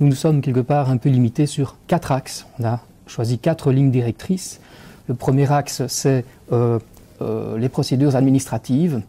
Nous nous sommes quelque part un peu limités sur 4 axes. On a choisi 4 lignes directrices. Le premier axe, c'est les procédures administratives,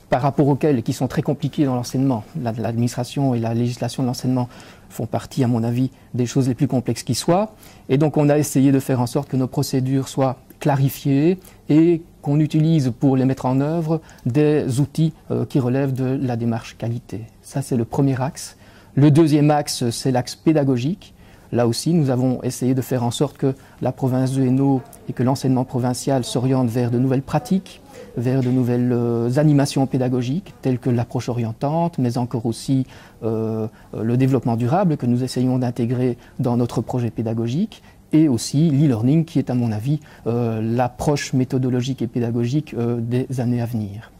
par rapport auxquelles, qui sont très compliquées dans l'enseignement. L'administration et la législation de l'enseignement font partie, à mon avis, des choses les plus complexes qui soient. Et donc on a essayé de faire en sorte que nos procédures soient clarifiées et qu'on utilise pour les mettre en œuvre des outils qui relèvent de la démarche qualité. Ça, c'est le premier axe. Le deuxième axe, c'est l'axe pédagogique. Là aussi, nous avons essayé de faire en sorte que la province de Hainaut et que l'enseignement provincial s'orientent vers de nouvelles pratiques, vers de nouvelles animations pédagogiques, telles que l'approche orientante, mais encore aussi le développement durable que nous essayons d'intégrer dans notre projet pédagogique, et aussi l'e-learning qui est, à mon avis, l'approche méthodologique et pédagogique des années à venir.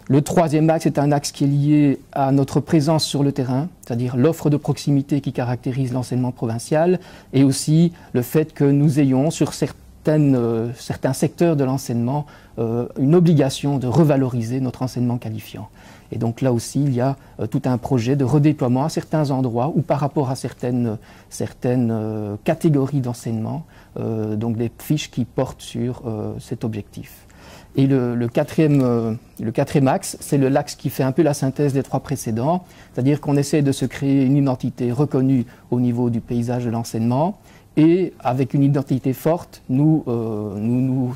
Le troisième axe est un axe qui est lié à notre présence sur le terrain, c'est-à-dire l'offre de proximité qui caractérise l'enseignement provincial, et aussi le fait que nous ayons sur certains secteurs de l'enseignement une obligation de revaloriser notre enseignement qualifiant. Et donc là aussi, il y a tout un projet de redéploiement à certains endroits ou par rapport à certaines catégories d'enseignement, donc des fiches qui portent sur cet objectif. Et le quatrième axe, c'est l'axe qui fait un peu la synthèse des 3 précédents, c'est-à-dire qu'on essaie de se créer une identité reconnue au niveau du paysage de l'enseignement, et avec une identité forte, nous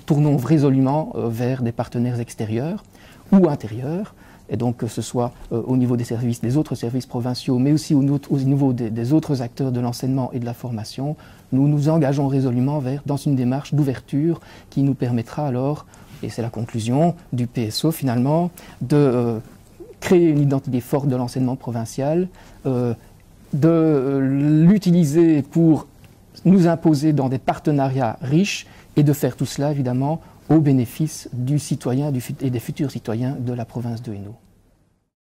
tournons résolument vers des partenaires extérieurs ou intérieurs, et donc que ce soit au niveau des autres services provinciaux, mais aussi au niveau des autres acteurs de l'enseignement et de la formation, nous nous engageons résolument dans une démarche d'ouverture qui nous permettra alors, et c'est la conclusion du PSO finalement, de créer une identité forte de l'enseignement provincial, de l'utiliser pour nous imposer dans des partenariats riches et de faire tout cela évidemment au bénéfice du citoyen et des futurs citoyens de la province de Hainaut.